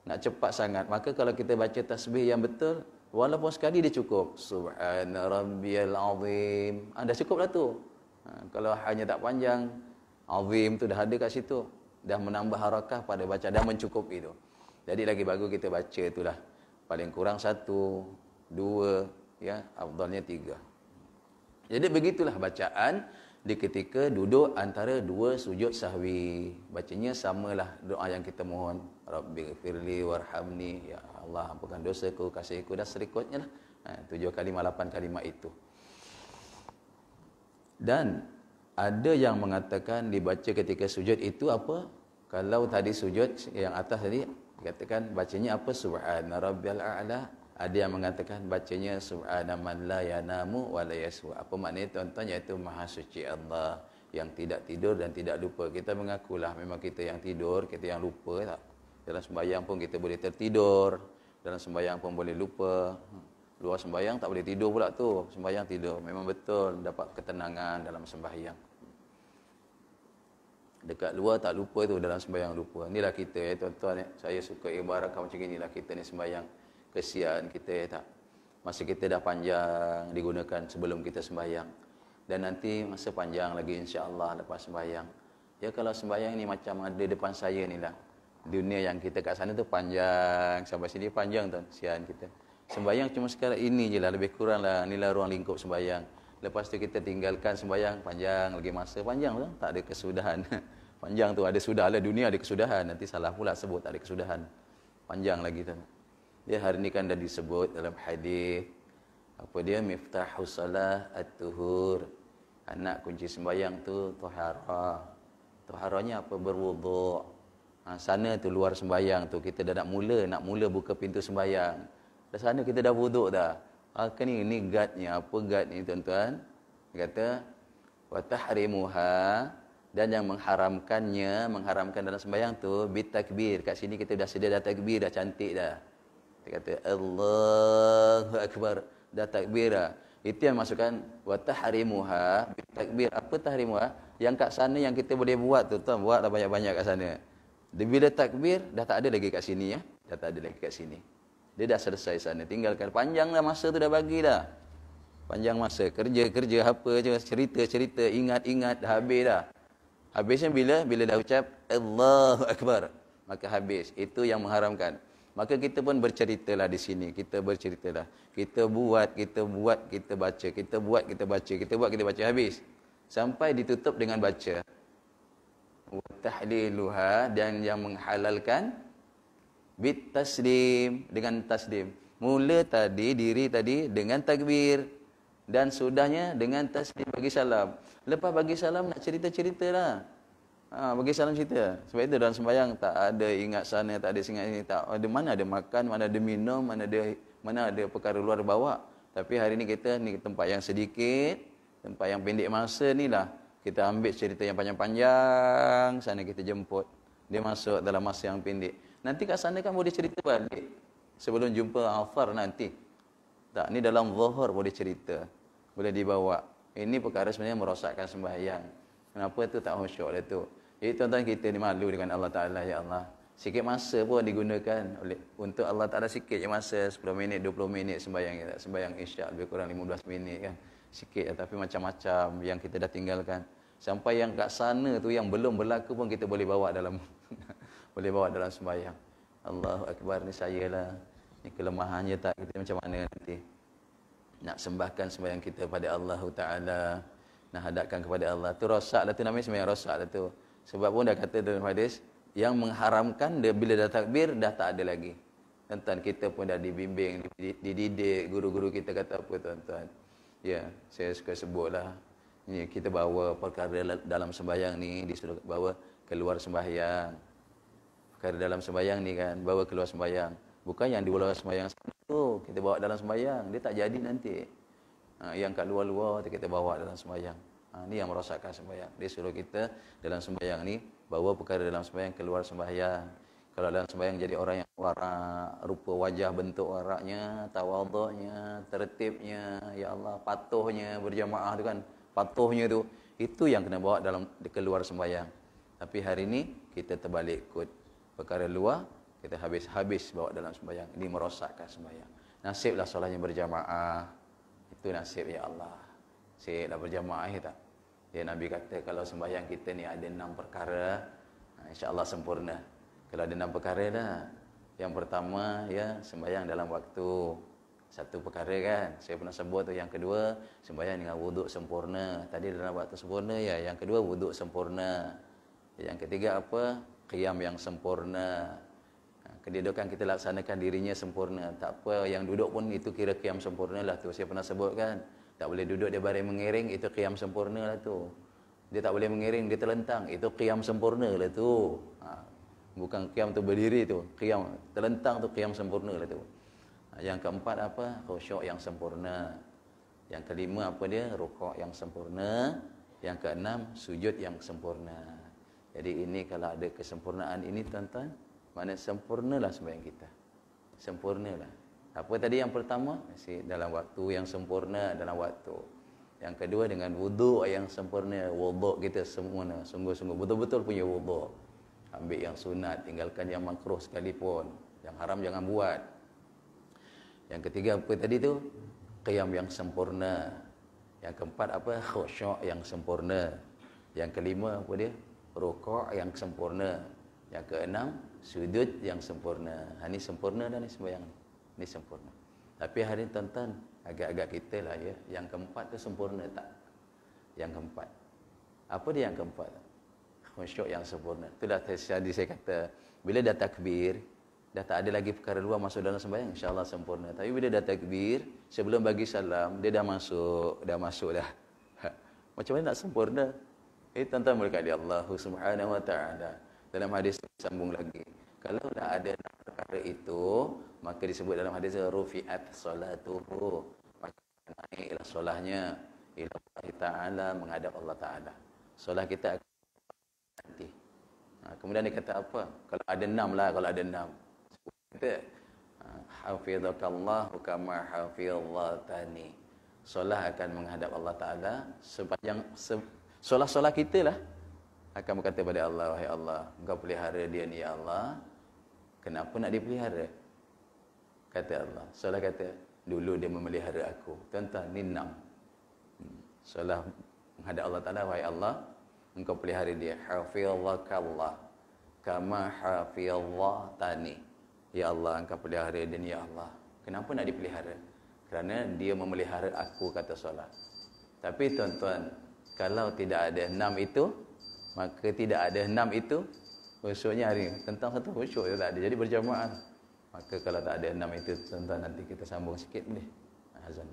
Nak cepat sangat. Maka kalau kita baca tasbih yang betul, walaupun sekali dia cukup. Subhana rabbiyal azim. Dah cukup dah tu. Kalau hanya tak panjang, azim tu dah ada kat situ. Dah menambah harakah pada baca, dah mencukupi tu. Jadi lagi bagus kita baca itulah. Paling kurang 1, 2, ya, afdalnya 3. Jadi begitulah bacaan di ketika duduk antara 2 sujud sahwi. Bacanya samalah doa yang kita mohon. Rabbighfirli warhamni. Ya Allah, ampunkan dosaku, kasihiku dan serikutnya lah. 7 kalimat, 8 kalimat itu. Dan ada yang mengatakan dibaca ketika sujud itu apa? Kalau tadi sujud yang atas tadi, katakan bacanya apa? Subhana rabbiyal a'la. Ada yang mengatakan bacanya subhana man la yanamu wa la yashu. Apa maknanya tuan-tuan? Iaitu Maha Suci Allah yang tidak tidur dan tidak lupa. Kita mengakulah memang kita yang tidur, kita yang lupa tak? Dalam sembahyang pun kita boleh tertidur, dalam sembahyang pun boleh lupa. Luar sembahyang tak boleh tidur pula tu. Sembahyang tidur. Memang betul dapat ketenangan dalam sembahyang. Dekat luar tak lupa tu, dalam sembahyang lupa. Inilah kita ya tuan-tuan. Saya suka ibaratkan macam inilah kita ni sembahyang. Kesian kita ya tak. Masa kita dah panjang digunakan sebelum kita sembahyang. Dan nanti masa panjang lagi insya-Allah lepas sembahyang. Ya kalau sembahyang ni macam ada depan saya ni lah. Dunia yang kita kat sana tu panjang. Sampai sini panjang tuan. Kesian kita. Sembahyang cuma sekarang ini je lah. Lebih kurang lah. Inilah ruang lingkup sembahyang. Lepas tu kita tinggalkan sembahyang. Panjang lagi masa. Panjang tu. Tak ada kesudahan. Panjang tu ada sudah lah. Dunia ada kesudahan. Nanti salah pula sebut tak ada kesudahan. Panjang lagi tuan. Dia hari ni kan dah disebut dalam hadis apa dia miftahus salah at-tuhur. Anak kunci sembahyang tu taharah. Taharahnya apa? Berwuduk. Sana tu luar sembahyang tu kita dah nak mula buka pintu sembahyang. Dah sana kita dah wuduk dah. Kan ni guardnya, apa guard ni tuan-tuan? Dia kata wa tahrimuha, dan yang mengharamkan dalam sembahyang tu bitakbir. Kat sini kita dah sedia dah takbir, dah cantik dah. Dia kata Allahu Akbar, dah takbir dah. Itu yang masukkan wa tahrimuha bitakbir. Apa tahrimuha? Yang kat sana yang kita boleh buat tu, tuan buatlah banyak-banyak kat sana. Dia bila takbir dah tak ada lagi kat sini ya. Dah tak ada lagi kat sini. Dia dah selesai sana, tinggalkan. Panjang dah masa tu dah bagi dah. Panjang masa, kerja apa je, cerita, ingat, dah habis dah. Habisnya bila dah ucap Allahu Akbar, maka habis. Itu yang mengharamkan. Maka kita pun berceritalah di sini. Kita berceritalah. Kita buat, kita baca. Kita buat, kita baca. Habis. Sampai ditutup dengan baca. Wa tahliluha, dan yang menghalalkan bit taslim, dengan taslim. Mula tadi, diri tadi dengan takbir. Dan sudahnya dengan taslim, bagi salam. Lepas bagi salam nak cerita-cerita lah. Bagi salam cerita. Sebab itu dalam sembahyang tak ada ingat sana, tak ada ingat sini, tak ada, mana ada makan, mana ada minum, mana ada perkara luar bawa. Tapi hari ni kita ni tempat yang sedikit, tempat yang pendek masa ni lah. Kita ambil cerita yang panjang-panjang, sana kita jemput. Dia masuk dalam masa yang pendek. Nanti kat sana kan boleh cerita balik. Sebelum jumpa Afar nanti. Tak, ni dalam zuhur boleh cerita. Boleh dibawa. Ini perkara sebenarnya merosakkan sembahyang. Kenapa tu tak khusyuk dah tu. Jadi tuan-tuan, kita ni malu dengan Allah Ta'ala, ya Allah. Sikit masa pun digunakan untuk Allah Ta'ala, sikit je masa, 10 minit, 20 minit sembahyang kita. Sembahyang isyak lebih kurang 15 minit kan. Sikit lah, tapi macam-macam yang kita dah tinggalkan. Sampai yang kat sana tu yang belum berlaku pun kita boleh bawa dalam boleh bawa dalam sembahyang. Allahu Akbar, ni saya lah. Ni kelemahannya tak, kita macam mana nanti. Nak sembahkan sembahyang kita pada Allah Ta'ala. Nak hadapkan kepada Allah. Tu rosak lah tu, namanya sembahyang rosak lah tu. Sebab pun dah kata dalam hadis, yang mengharamkan dia bila dah takbir, dah tak ada lagi. Tuan-tuan, kita pun dah dibimbing, dididik, guru-guru kita kata apa tuan-tuan. Ya, saya suka sebutlah. Ini kita bawa perkara dalam sembahyang ni, disuruh bawa keluar sembahyang. Perkara dalam sembahyang ni kan, bawa keluar sembahyang. Bukan yang di luar sembahyang tu, kita bawa dalam sembahyang. Dia tak jadi nanti. Yang kat luar-luar tu kita bawa dalam sembahyang. Ni yang merosakkan sembahyang. Dia suruh kita dalam sembahyang ni bawa perkara dalam sembahyang keluar sembahyang. Kalau dalam sembahyang jadi orang yang warak, rupa wajah bentuk waraknya, tawaduknya, tertibnya, ya Allah, patuhnya berjamaah tu kan, patuhnya tu, itu yang kena bawa dalam keluar sembahyang. Tapi hari ni kita terbalik ikut perkara luar, kita habis bawa dalam sembahyang. Ini merosakkan sembahyang. Nasiblah solatnya berjamaah. Itu nasib, ya Allah. Nasiblah berjamaah ya tak? Ya, Nabi kata kalau sembahyang kita ni ada 6 perkara, insya-Allah sempurna. Kalau ada 6 perkara dah. Yang pertama ya, sembahyang dalam waktu. Satu perkara kan. Saya pernah sebut tu. Yang kedua, sembahyang dengan wuduk sempurna. Tadi dalam waktu sempurna ya. Yang kedua, wuduk sempurna. Yang ketiga apa? Qiyam yang sempurna. Kedudukan kita laksanakan dirinya sempurna. Tak apa, yang duduk pun itu kira qiyam sempurna lah tu. Saya pernah sebut kan. Tak boleh duduk dia baring mengiring, itu qiyam sempurna lah tu. Dia tak boleh mengiring, dia terlentang, itu qiyam sempurna lah tu. Bukan qiyam tu berdiri tu, qiyam terlentang tu qiyam sempurna lah tu. Yang keempat apa? Khusyuk yang sempurna. Yang kelima apa dia? Rukuk yang sempurna. Yang keenam, sujud yang sempurna. Jadi ini kalau ada kesempurnaan ini tuan-tuan, mana sempurnalah sembahyang kita. Sempurnalah. Apa tadi yang pertama? Masih dalam waktu yang sempurna, dalam waktu. Yang kedua dengan wuduk yang sempurna. Wuduk kita sempurna, sungguh-sungguh betul-betul punya wuduk. Ambil yang sunat, tinggalkan yang makruh sekalipun. Yang haram jangan buat. Yang ketiga apa tadi tu? Qiyam yang sempurna. Yang keempat apa? Khusyuk yang sempurna. Yang kelima apa dia? Rukuk yang sempurna. Yang keenam, sujud yang sempurna. Ini sempurna dah ni sembahyang. Ini sempurna. Tapi hari ini tuan-tuan, agak-agak kita lah ya. Yang keempat tu sempurna tak? Yang keempat. Apa dia yang keempat? Khusyuk yang sempurna. Itulah tadi saya kata, bila dah takbir, dah tak ada lagi perkara luar masuk dalam sembahyang, insya-Allah sempurna. Tapi bila dah takbir, sebelum bagi salam, dia dah masuk dah. Macam mana nak sempurna? Tuan-tuan berkati Allah Subhanahu wa taala. Dalam hadis sambung lagi. Kalau dah ada perkara itu, maka disebut dalam hadis rufi'at salatuhu. Maka naiklah solahnya ila Allah Ta'ala, menghadap Allah Ta'ala. Solah kita akan nanti. Kemudian dia kata apa? Kalau ada 6 lah, kalau ada 6. Kata hafizakallahu kama hafizatani. Solah akan menghadap Allah Ta'ala sepanjang solah-solah kita lah akan berkata pada Allah, wahai Allah, engkau pelihara dia ni ya Allah. Kenapa nak dipelihara? Kata Allah. Solah kata, dulu dia memelihara aku. Tuan-tuan, ni 6. Solah menghadap Allah Ta'ala, wahai Allah, engkau pelihara dia. Hafizakallah kama hafizatani. Ya Allah, engkau pelihara dia ni ya Allah. Kenapa nak dipelihara? Kerana dia memelihara aku, kata solah. Tapi tuan-tuan, kalau tidak ada 6 itu, maka tidak ada 6 itu, khusyuknya hari tentang satu khusyuk itu tak ada. Jadi berjamaah. Maka kalau tak ada 6 itu, tuan-tuan, nanti kita sambung sikit boleh. Azan.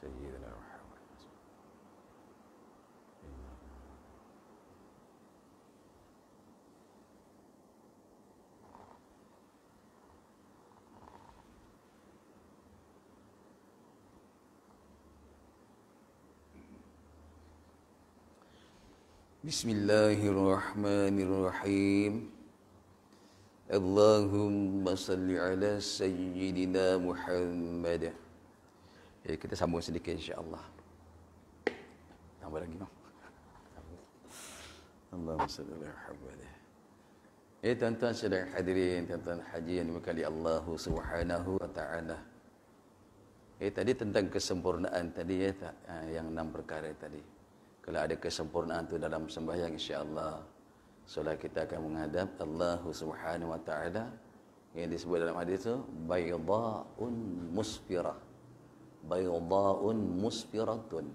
sayyidina Muhammad. Bismillahirrahmanirrahim. Allahumma salli ala sayyidina Muhammad. Kita sambung sedikit insya-Allah. Tambah lagi noh. Allahumma salli ala Muhammad. Tuan-tuan sedang hadirin, tuan-tuan haji yang dimuliakan Allah Subhanahu wa taala. Tadi tentang kesempurnaan tadi yang 6 perkara tadi. Kalau ada kesempurnaan tu dalam sembahyang, insya-Allah solat kita akan menghadap Allah Subhanahu wa taala yang disebut dalam hadis tu baydhaun musfirah. Baydhaun musfiratun.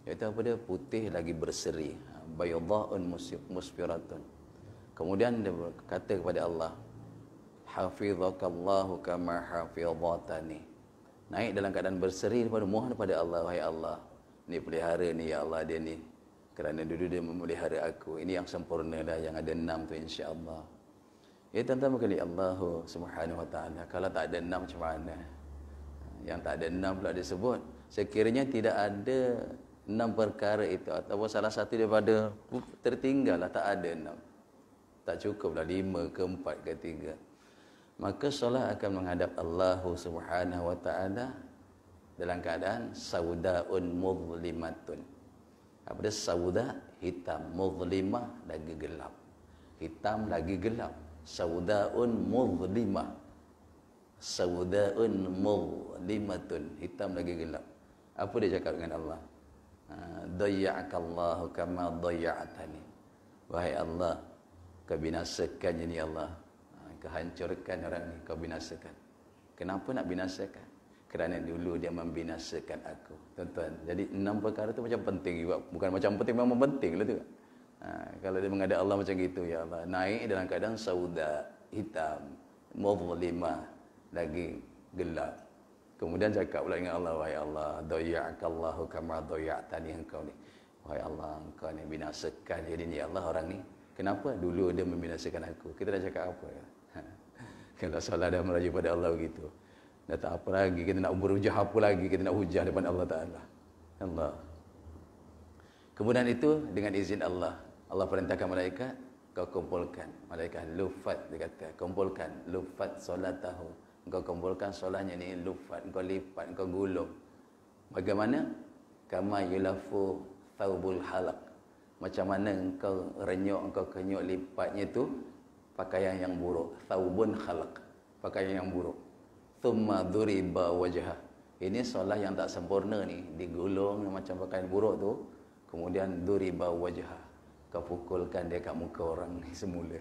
Iaitu apa dia? Putih lagi berseri. Baydhaun musfiratun. Kemudian dia berkata kepada Allah, hafizakallahu kama hafizatani. Naik dalam keadaan berseri daripada mohon kepada Allah, wahai Allah, ni pelihara ni ya Allah dia ni. Kerana dulu dia memelihara aku. Ini yang sempurna dah, yang ada 6 tu insya-Allah. Tuan-tuan sekalian, Allah Subhanahu wa taala kalau tak ada 6 macam mana? Yang tak ada 6 pula disebut. Sekiranya tidak ada 6 perkara itu ataupun salah satu daripada tertinggal lah, tak ada 6. Tak cukuplah 5 ke 4 ke 3. Maka solat akan menghadap Allah Subhanahu wa taala dalam keadaan saudaun muzlimatun. Apa dia sauda? Hitam. Muzlimah lagi gelap. Hitam lagi gelap. Saudaun muzlimah. Saudaun muzlimatun. Hitam lagi gelap. Apa dia cakap dengan Allah? Dayya'akallahu kama dayya'atani. Wahai Allah, kau binasakan ini Allah. Kau hancurkan orang ni, kau binasakan. Kenapa nak binasakan? Kerana dulu dia membinasakan aku. Tuan-tuan, jadi 6 perkara tu macam penting juga. Bukan macam penting, memang penting lah tu. Kalau dia menghadap Allah macam gitu, ya Allah, naik dalam keadaan sauda, hitam, muzlimah, lagi gelap. Kemudian cakap pula dengan Allah, wahai Allah, dayya'akallahu kama dayya'tani, engkau ni. Wahai Allah, engkau ni binasakan jadi ni Allah orang ni. Kenapa? Dulu dia membinasakan aku. Kita dah cakap apa? Kalau salah dah merajuk pada Allah begitu. Dah tak apa lagi, kita nak berhujah apa lagi, kita nak hujah depan Allah Ta'ala. Allah. Kemudian itu, dengan izin Allah, Allah perintahkan malaikat, kau kumpulkan. Malaikat lufat, dia kata, kumpulkan, lufat solatahu. Kau kumpulkan solatnya ni, lufat, kau lipat, kau gulung. Bagaimana? Kama yulafu thawbul halaq. Macam mana engkau renyuk, engkau kenyuk lipatnya tu, pakaian yang buruk. Thawbun halaq, pakaian yang buruk. Thumma duriba wajhah. Ini solat yang tak sempurna ni, digulung macam pakaian buruk tu, kemudian duriba wajhah. Kau pukulkan dia kat muka orang ni semula.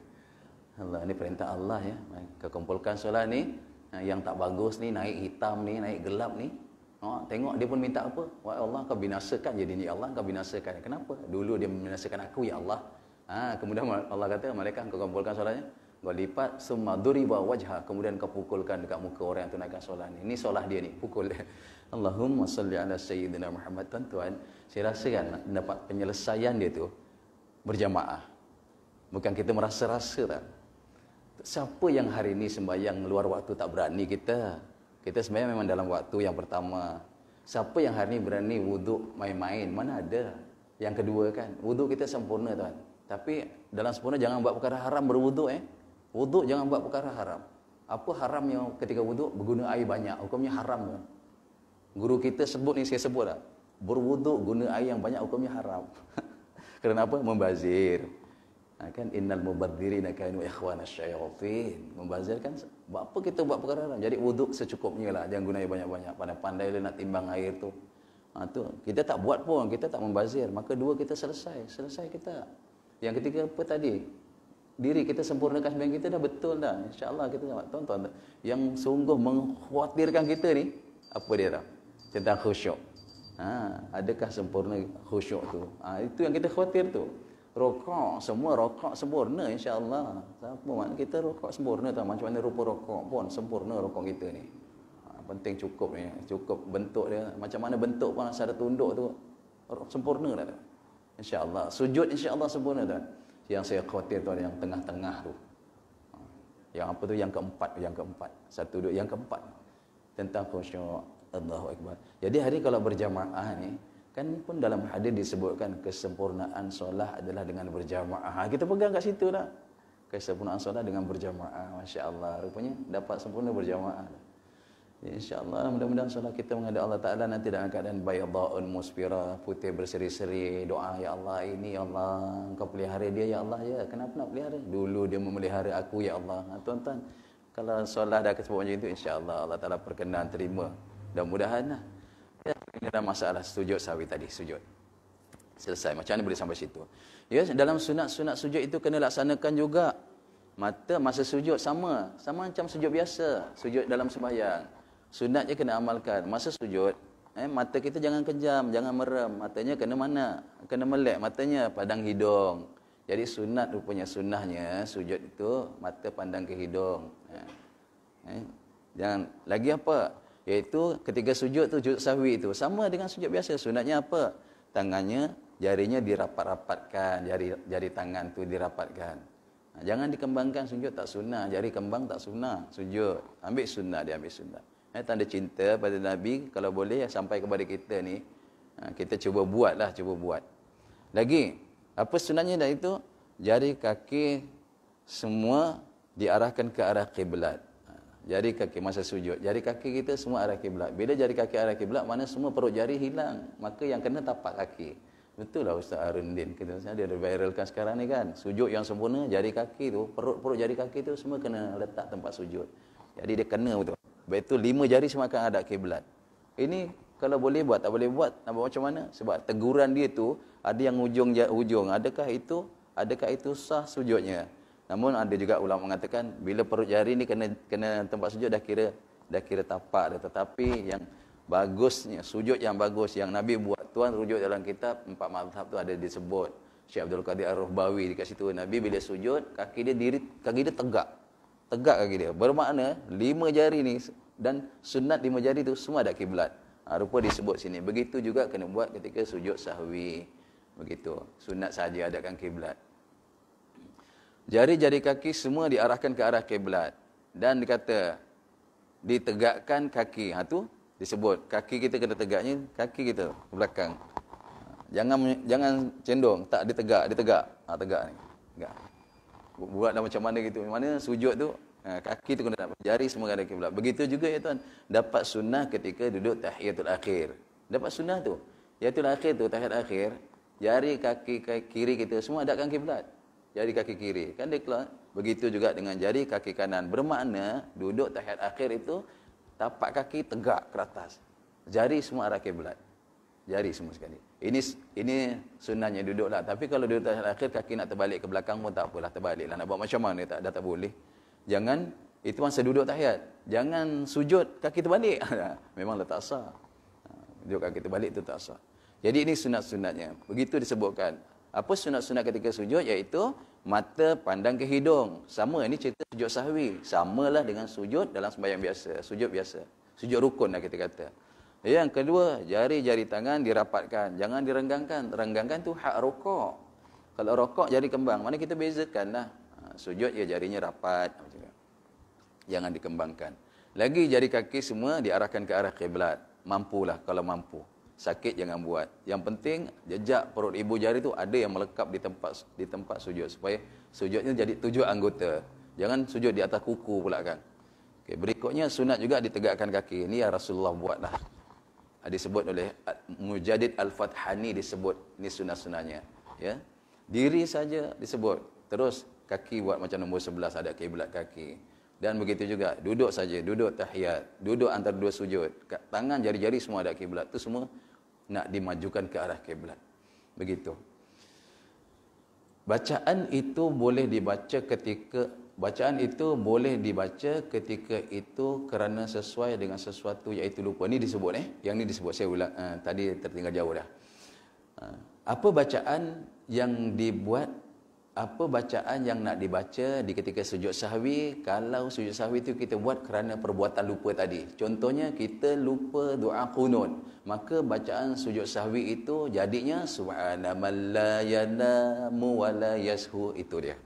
Allah, ni perintah Allah ya. Kau kumpulkan solat ni, yang tak bagus ni, naik hitam ni, naik gelap ni. Tengok dia pun minta apa? Wahai Allah, kau binasakan jadi ni Allah, kau binasakan. Kenapa? Dulu dia membinasakan aku ya Allah. Kemudian Allah kata, malaikat kau kumpulkan solatnya. Kau lipat summa duriba wajha, kemudian kau pukulkan dekat muka orang yang tunaikan solat ni. Ini solat dia ni, pukul dia. Allahumma salli ala sayyidina Muhammad. Tuan-tuan, saya rasa kan dapat penyelesaian dia tu berjamaah. Bukan kita merasa-rasa tak. Siapa yang hari ini sembahyang luar waktu tak berani kita? Kita sembahyang memang dalam waktu yang pertama. Siapa yang hari ini berani wuduk main-main? Mana ada. Yang kedua kan, wuduk kita sempurna tuan. Tapi dalam sempurna jangan buat perkara haram berwuduk Wuduk jangan buat perkara haram. Apa haramnya ketika wuduk? Berguna air banyak. Hukumnya haram. Guru kita sebut ni, saya sebut tak? Berwuduk guna air yang banyak, hukumnya haram. Kerana apa? Membazir. Kan innal mubadzirina kanu ikhwana syayatin. Membazir kan buat apa kita buat perkara haram. Jadi wuduk secukupnya lah, jangan guna air banyak-banyak. Pandai-pandai nak timbang air tu. Tu kita tak buat pun, kita tak membazir, maka dua kita selesai kita. Yang ketiga apa tadi? Diri kita sempurnakan sembahyang kita dah betul dah. Insya-Allah kita tonton yang sungguh mengkhawatirkan kita ni apa dia dah? Tentang khusyuk. Adakah sempurna khusyuk tu? Itu yang kita khawatir tu. Rokok, semua rokok sempurna insya-Allah. Siapa mana kita rokok sempurna tak? Macam mana rupa rokok pun sempurna rokok kita ni. penting cukup ni. Cukup bentuk dia. Macam mana bentuk pun asal tunduk tu sempurna dah. Insya-Allah. Sujud insya-Allah sempurna dah. Yang saya khawatir tu yang tengah-tengah tu. Yang apa tu yang keempat. Satu dua yang keempat. Tentang khusyuk. Allahu Akbar. Jadi hari kalau berjamaah ni kan pun dalam hadis disebutkan kesempurnaan solat adalah dengan berjamaah. Kita pegang kat situ dah. Kesempurnaan solat dengan berjamaah. Masya-Allah. Rupanya dapat sempurna berjamaah. Ya, insya-Allah mudah-mudahan solat kita menghadap Allah Taala nanti dalam keadaan baydaun musfira, putih berseri-seri. Doa, ya Allah, ini ya Allah, Engkau pelihara dia ya Allah ya. Kenapa nak pelihara? Dulu dia memelihara aku ya Allah. Tuan-tuan, kalau solat dah kesempurnaan macam itu, insya-Allah Allah Taala perkenan terima. Mudah-mudahan lah. Ya, ini adalah masalah sujud sahwi tadi, sujud. Selesai. Macam mana boleh sampai situ? Ya, dalam sunat-sunat sujud itu kena laksanakan juga. Masa sujud sama macam sujud biasa, sujud dalam sembahyang. Sunatnya kena amalkan. Masa sujud, mata kita jangan kejam, jangan merem. Matanya kena mana? Kena melek matanya, pandang hidung. Jadi sunat rupanya sunnahnya sujud itu mata pandang ke hidung. Jangan lagi apa? Iaitu ketika sujud tu, sujud sahwi itu sama dengan sujud biasa. Sunatnya apa? Tangannya, jarinya dirapat-rapatkan, jari tangan tu dirapatkan. Jangan dikembangkan sujud, tak sunnah. Jari kembang tak sunnah. Sujud, ambil sunnah, dia ambil sunnah. Tanda cinta pada Nabi, kalau boleh sampai kepada kita ni, kita cuba buat. Lagi, apa sunatnya dah itu? Jari kaki semua diarahkan ke arah kiblat. Jari kaki masa sujud, jari kaki kita semua arah kiblat. Bila jari kaki arah kiblat, mana semua perut jari hilang, maka yang kena tapak kaki. Betul lah Ustaz Arundin, kita dia ada viralkan sekarang ni kan. Sujud yang sempurna, jari kaki tu, perut jari kaki tu semua kena letak tempat sujud. Jadi dia kena betul. Sebab itu 5 jari semua akan hadap kiblat. Ini kalau boleh buat, tak boleh buat, nak buat macam mana? Sebab teguran dia tu ada yang hujung. Adakah itu sah sujudnya? Namun ada juga ulama mengatakan bila perut jari ni kena tempat sujud dah kira tapak dah. Tetapi yang bagusnya, sujud yang bagus yang Nabi buat, tuan rujuk dalam kitab 4 mazhab tu ada disebut. Syekh Abdul Qadir Ar-Ruhbawi dekat situ, Nabi bila sujud kaki dia tegak kaki dia. Bermakna 5 jari ni dan sunat 5 jari tu semua ada kiblat. Rupa disebut sini. Begitu juga kena buat ketika sujud sahwi. Begitu. Sunat saja adakan kiblat. Jari-jari kaki semua diarahkan ke arah kiblat dan dikata ditegakkan kaki. Tu disebut kaki kita kena tegaknya kaki kita ke belakang. Jangan cendong, tak ditegak. Tegak ni. Tegak. Buatlah macam mana gitu. Mana sujud tu kaki tu kena dapat, jari semua ada kiblat. Begitu juga ya tuan, dapat sunnah ketika duduk tahiyatul akhir. Dapat sunnah tu. Tahiyatul akhir tu, tahiyat akhir, jari kaki kiri kita semua hadapkan kiblat. Jari kaki kiri kan dia keluar. Begitu juga dengan jari kaki kanan. Bermakna duduk tahiyat akhir itu tapak kaki tegak ke atas. Jari semua arah kiblat. Jari semua sekali. Ini sunnahnya duduklah. Tapi kalau duduk tahiyat akhir kaki nak terbalik ke belakang pun tak apalah, terbaliklah. Nak buat macam mana dah tak boleh. Jangan itu masa duduk tahiyat. Jangan sujud kaki terbalik. Memanglah tak sah. Duduk kaki terbalik itu tak sah. Jadi ini sunat-sunatnya. Begitu disebutkan. Apa sunat-sunat ketika sujud? Iaitu mata pandang ke hidung. Sama, ini cerita sujud sahwi. Samalah dengan sujud dalam sembahyang biasa. Sujud biasa. Sujud rukun lah kita kata. Yang kedua, jari-jari tangan dirapatkan. Jangan direnggangkan. Renggangkan tu hak rokok. Kalau rokok jari kembang, mana kita bezakan lah. Sujud ya jarinya rapat. Jangan dikembangkan. Lagi jari kaki semua diarahkan ke arah kiblat. Mampulah kalau mampu. Sakit jangan buat. Yang penting jejak perut ibu jari tu ada yang melekap di tempat sujud supaya sujudnya jadi 7 anggota. Jangan sujud di atas kuku pula kan. Okay, berikutnya sunat juga ditegakkan kaki. Ini yang Rasulullah buatlah. Disebut oleh Mujaddid Al-Fathani disebut ini sunat-sunatnya. Ya. Diri saja disebut. Terus kaki buat macam nombor 11 ada kiblat kaki. Dan begitu juga duduk saja, duduk tahiyat, duduk antara 2 sujud. Tangan jari-jari semua ada kiblat. Itu semua nak dimajukan ke arah kiblat. Begitu. Bacaan itu boleh dibaca ketika itu kerana sesuai dengan sesuatu iaitu lupa. Ini disebut Yang ni disebut saya ulang tadi tertinggal jauh dah. Apa bacaan yang dibuat apa bacaan yang nak dibaca di ketika sujud sahwi. Kalau sujud sahwi itu kita buat kerana perbuatan lupa tadi. Contohnya kita lupa doa qunut, maka bacaan sujud sahwi itu jadinya subhanaman la yanamu wa la yashu, itu dia.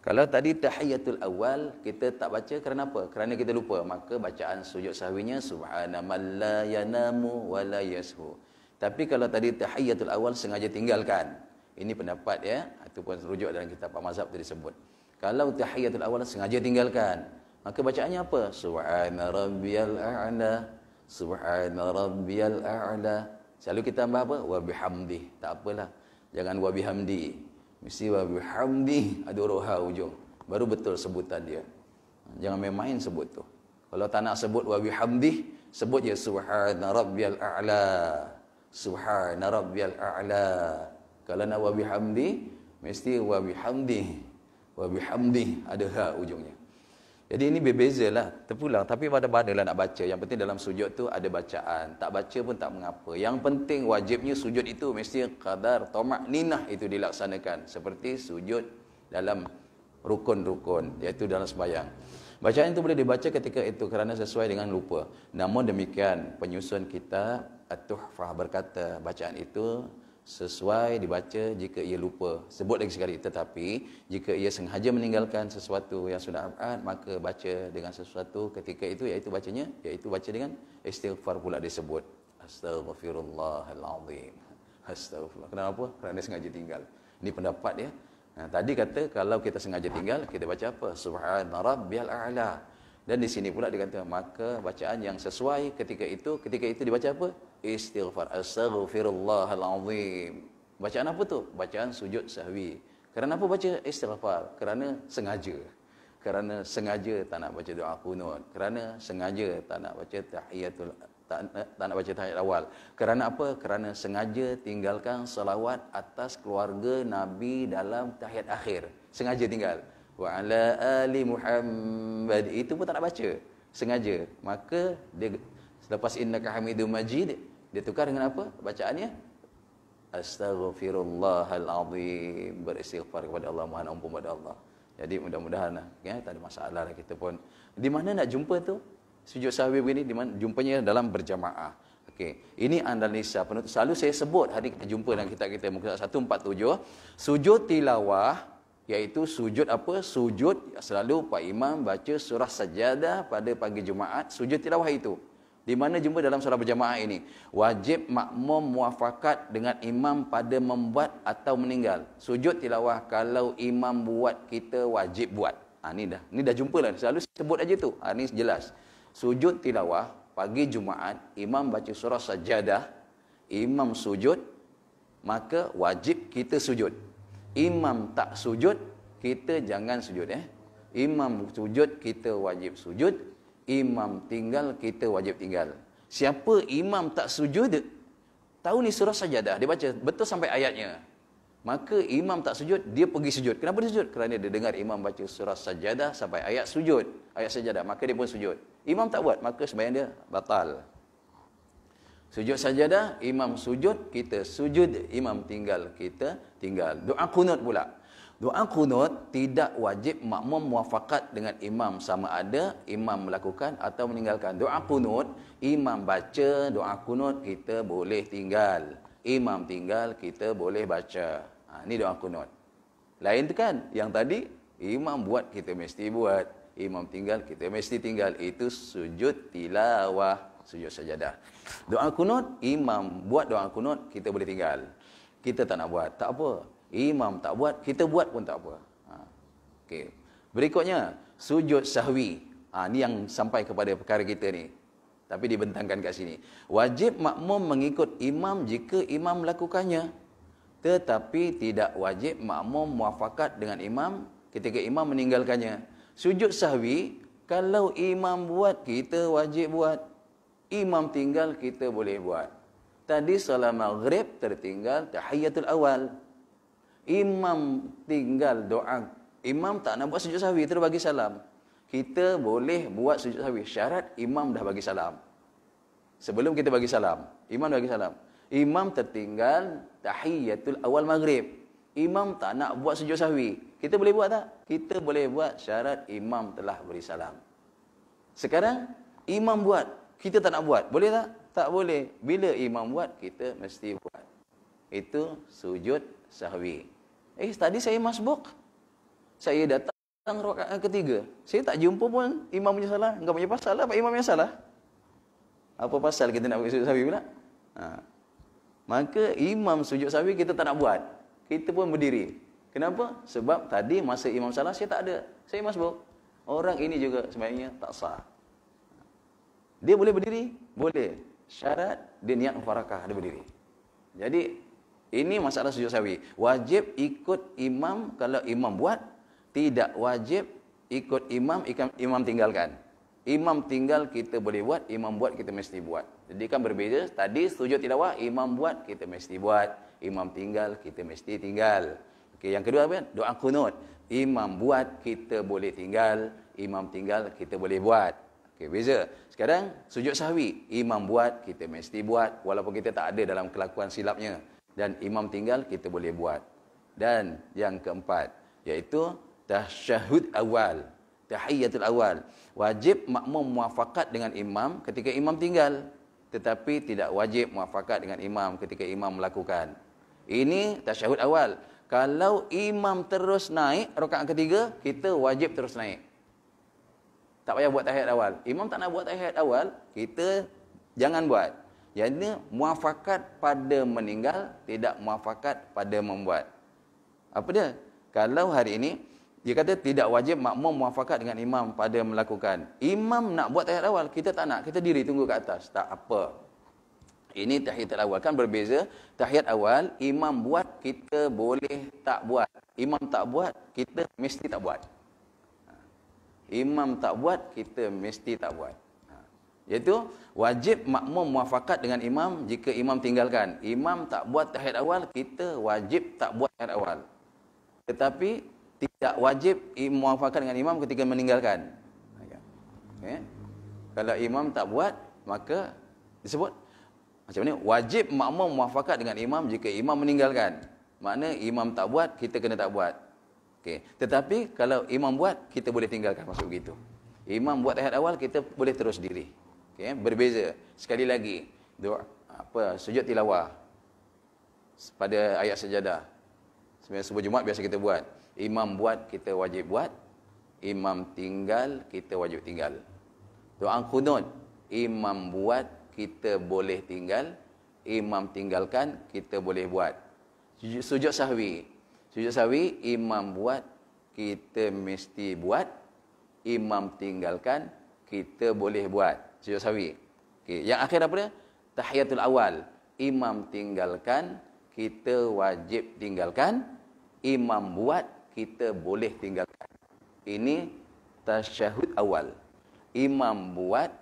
Kalau tadi tahiyatul awal kita tak baca kerana apa? Kerana kita lupa, maka bacaan sujud sahwinya subhanaman la yanamu wa la yashu. Tapi kalau tadi tahiyatul awal sengaja tinggalkan, ini pendapat ya, ataupun rujuk dalam kitab mazhab tadi disebut. Kalau tahiyatul awal sengaja tinggalkan, maka bacaannya apa? Subhana rabbiyal a'la, subhana rabbiyal a'la. Selalu kita tambah apa? Wa bihamdi. Tak apalah. Jangan wa bihamdi. Mesti wa bihamdi, ada huruf ha ujung. Baru betul sebutan dia. Jangan main-main sebut tu. Kalau tak nak sebut wa bihamdi, sebut je subhana rabbiyal a'la. Subhana rabbiyal a'la. Kalau nak wa bihamdi, mesti wa bihamdi. Wa bihamdi, ada ha ujungnya. Jadi ini berbezalah, terpulang. Tapi pada-padalah nak baca. Yang penting dalam sujud tu ada bacaan. Tak baca pun tak mengapa. Yang penting wajibnya sujud itu mesti qadar tama'ninah itu dilaksanakan. Seperti sujud dalam rukun-rukun, iaitu dalam sembahyang. Bacaan itu boleh dibaca ketika itu kerana sesuai dengan lupa. Namun demikian, penyusun kitab At-Tuhfah berkata bacaan itu sesuai dibaca jika ia lupa. Sebut lagi sekali, tetapi jika ia sengaja meninggalkan sesuatu yang sudah abad, maka baca dengan sesuatu ketika itu, iaitu baca dengan istighfar pula disebut. Astaghfirullahalazim. Astaghfirullah. Kenapa? Kerana sengaja tinggal. Ini pendapat ya. Tadi kata kalau kita sengaja tinggal, kita baca apa? Subhana rabbiyal a'la. Dan di sini pula dikata maka bacaan yang sesuai ketika itu dibaca apa? Istighfar. Astaghfirullahalazim. Bacaan apa tu? Bacaan sujud sahwi. Kerana apa baca istighfar? Kerana sengaja. Kerana sengaja tak nak baca doa qunut. Kerana sengaja tak nak baca tak nak baca tahiyat awal. Kerana apa? Kerana sengaja tinggalkan salawat atas keluarga Nabi dalam tahiyat akhir. Sengaja tinggal. Wa ala ali Muhammad, itu pun tak nak baca, sengaja. Maka dia selepas innaka hamidum majid, dia tukar dengan apa bacaannya? Astaghfirullahalazim, beristighfar kepada Allah, mohon ampun kepada Allah. Jadi mudah-mudahan ya, tak ada masalah lah kita pun. Di mana nak jumpa tu sujud sahwi begini? Di mana jumpanya? Dalam berjamaah. Okey, ini analisa penutup. Selalu saya sebut, hari kita jumpa dalam kitab kita muka 147, sujud tilawah, iaitu sujud apa? Sujud selalu Pak Imam baca surah Sajadah pada pagi Jumaat, sujud tilawah itu. Di mana jumpa dalam solat berjamaah ini? Wajib makmum muafakat dengan imam pada membuat atau meninggal. Sujud tilawah kalau imam buat, kita wajib buat. Ni dah jumpa lah. Selalu sebut aja tu. Ni jelas. Sujud tilawah pagi Jumaat, imam baca surah Sajadah, imam sujud, maka wajib kita sujud. Imam tak sujud, kita jangan sujud. Imam sujud, kita wajib sujud. Imam tinggal, kita wajib tinggal. Siapa imam tak sujud, tahu ni surah Sajadah, dia baca betul sampai ayatnya, maka imam tak sujud, dia pergi sujud. Kenapa dia sujud? Kerana dia dengar imam baca surah Sajadah sampai ayat sujud, ayat Sajadah, maka dia pun sujud. Imam tak buat, maka sembahyang dia batal. Sujud sajadah, imam sujud, kita sujud. Imam tinggal, kita tinggal. Doa qunut pula. Doa qunut tidak wajib makmum muafakat dengan imam, sama ada imam melakukan atau meninggalkan. Doa qunut, imam baca doa qunut, kita boleh tinggal. Imam tinggal, kita boleh baca. Ini doa qunut. Lain tu kan? Yang tadi, imam buat, kita mesti buat. Imam tinggal, kita mesti tinggal. Itu sujud tilawah. Sujud sajadah. Doa kunut, imam buat doa kunut, kita boleh tinggal. Kita tak nak buat, tak apa. Imam tak buat, kita buat pun tak apa. Okey. Berikutnya, sujud sahwi. Ni yang sampai kepada perkara kita ni. Tapi dibentangkan kat sini. Wajib makmum mengikut imam jika imam melakukannya. Tetapi tidak wajib makmum muafakat dengan imam ketika imam meninggalkannya. Sujud sahwi, kalau imam buat, kita wajib buat. Imam tinggal, kita boleh buat. Tadi solat maghrib tertinggal tahiyatul awal. Imam tinggal doa. Imam tak nak buat sujud sahwi, terus bagi salam. Kita boleh buat sujud sahwi. Syarat imam dah bagi salam. Sebelum kita bagi salam, imam dah bagi salam. Imam tertinggal tahiyatul awal maghrib. imam tak nak buat sujud sahwi. Kita boleh buat tak? Kita boleh buat syarat imam telah beri salam. Sekarang, imam buat, kita tak nak buat. Boleh tak? Tak boleh. Bila imam buat, kita mesti buat. Itu sujud sahwi. Tadi saya masbuk. Saya datang rakaat ketiga. Saya tak jumpa pun imam punya salah. Enggak punya pasal lah, Pak Imam yang salah. Apa pasal kita nak buat sujud sahwi pula? Maka imam sujud sahwi kita tak nak buat. Kita pun berdiri. Kenapa? Sebab tadi masa imam salah saya tak ada. Saya masbuk. Orang ini juga sebenarnya tak sah. Dia boleh berdiri? Boleh. Syarat dia niat mufarakah, dia berdiri. Jadi ini masalah sujud sahwi. Wajib ikut imam kalau imam buat, tidak wajib ikut imam, imam tinggalkan. Imam tinggal kita boleh buat, imam buat kita mesti buat. Jadi kan berbeza. Tadi sujud tilawah, imam buat kita mesti buat, imam tinggal kita mesti tinggal. Okey, yang kedua apa? Doa qunut. Imam buat kita boleh tinggal, imam tinggal kita boleh buat. Okey, beza. Sekarang sujud sahwi, imam buat kita mesti buat walaupun kita tak ada dalam kelakuan silapnya, dan imam tinggal kita boleh buat. Dan yang keempat iaitu tasyahud awal, tahiyatul awal. Wajib makmum muafakat dengan imam ketika imam tinggal, tetapi tidak wajib muafakat dengan imam ketika imam melakukan. Ini tasyahud awal. Kalau imam terus naik rakaat ketiga, kita wajib terus naik. Tak payah buat tahiyat awal. Imam tak nak buat tahiyat awal, kita jangan buat. Jadi muafakat pada meninggal, tidak muafakat pada membuat. Apa dia? Kalau hari ini dia kata tidak wajib makmum muafakat dengan imam pada melakukan. Imam nak buat tahiyat awal, kita tak nak. Kita diri tunggu kat atas. Tak apa. Ini tahiyatul awal. Kan berbeza. Tahiyat awal, imam buat, kita boleh tak buat. Imam tak buat, kita mesti tak buat. Imam tak buat, kita mesti tak buat. Iaitu, wajib makmum muafakat dengan imam jika imam tinggalkan. Imam tak buat tahiyat awal, kita wajib tak buat tahiyat awal. Tetapi, tidak wajib muafakat dengan imam ketika meninggalkan. Okay. Kalau imam tak buat, maka disebut macam ni, wajib makmum muafakat dengan imam jika imam meninggalkan. Makna imam tak buat, kita kena tak buat. Okay. Tetapi kalau imam buat, kita boleh tinggalkan, maksud begitu. Imam buat tahiyat awal, kita boleh terus diri. Okay. Berbeza. Sekali lagi, doa sujud tilawah pada ayat sajadah. Sebenarnya subuh Jumaat biasa kita buat. Imam buat, kita wajib buat. Imam tinggal, kita wajib tinggal. Doa qunut, imam buat, kita boleh tinggal. Imam tinggalkan, kita boleh buat. Sujud sahwi. Sujud sahwi, imam buat, kita mesti buat. Imam tinggalkan, kita boleh buat. Sujud sahwi. Okay. Yang akhir apa dia? Tahiyatul awal. Imam tinggalkan, kita wajib tinggalkan. Imam buat, kita boleh tinggalkan. Ini tasyahud awal. Imam buat,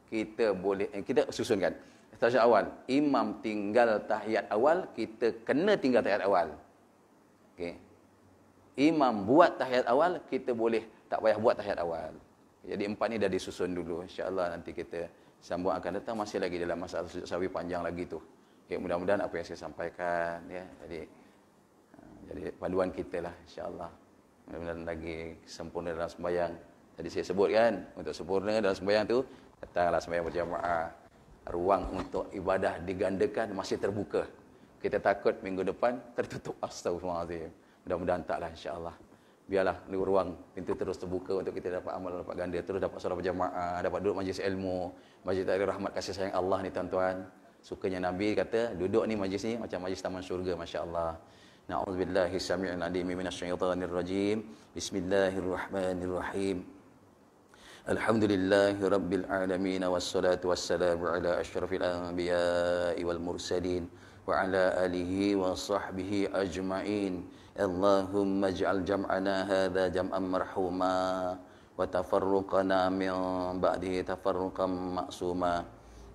kita boleh, kita susunkan. Tasyahud awal. Imam tinggal tahiyat awal, kita kena tinggal tahiyat awal. Okey. Imam buat tahiyat awal, kita boleh tak payah buat tahiyat awal. Jadi empat ni dah disusun dulu. InsyaAllah nanti kita sambung akan datang, masih lagi dalam masalah sujud sahwi panjang lagi tu. Okay, mudah-mudahan apa yang saya sampaikan ya, jadi panduan kita lah insya-Allah. Mudah-mudahan lagi sempurna dalam sembahyang. Tadi saya sebut kan, untuk sempurna dalam sembahyang tu, datanglah sembahyang berjamaah. Ruang untuk ibadah digandakan masih terbuka. Kita takut minggu depan tertutup. Astagfirullahalazim. Mudah-mudahan taklah insya-Allah. Biarlah ruang pintu terus terbuka untuk kita dapat amal, dapat ganda, terus dapat solat berjamaah, dapat duduk majlis ilmu, majlis takdir rahmat kasih sayang Allah ni tuan-tuan. Sukanya Nabi kata, duduk ni majlis ni macam majlis taman syurga, masya-Allah. Na'udzubillahi samii'il 'aliim minasyaitonir rajim. Bismillahirrahmanirrahim. Alhamdulillahi rabbil alamin wassalatu wassalamu ala asyrafil anbiya'i wal mursalin wa ala alihi wa sahbihi ajma'in. Allahumma ij'al jam'ana hadha jam'an marhuma wa tafarruqana min ba'dihi tafarruqan ma'suma.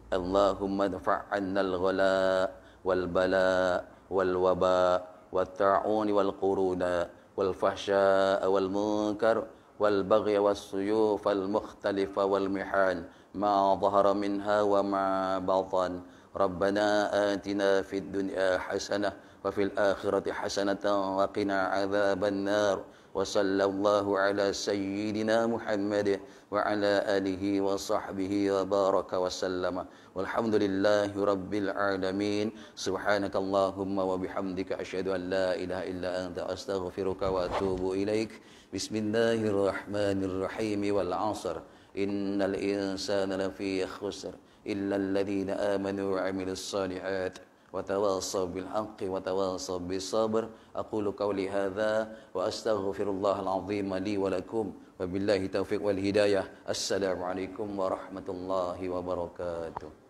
Allahumma dfa' 'anna al-ghala wal bala wal waba wat ta'un wal quruna wal fahsya wal munkar wal baghy was suyuf al mukhtalifa wal mihan ma dhahara minha wa ma batan. ربنا آتنا في الدنيا حسنة وفي الآخرة حسنة وقنا عذاب النار وصلى الله على سيدنا محمد وعلى آله وصحبه وبارك وسلم والحمد لله رب العالمين سبحانك اللهم وبحمدك أشهد أن لا إله إلا أنت أستغفرك وأتوب إليك بسم الله الرحمن الرحيم والعصر إن الإنسان لفي خسر إلا الذين آمنوا وعملوا الصالحات وتواصوا بالحق وتواصوا بالصبر أقول قولي هذا وأستغفر الله العظيم لي ولكم وبالله التوفيق والهداية السلام عليكم ورحمة الله وبركاته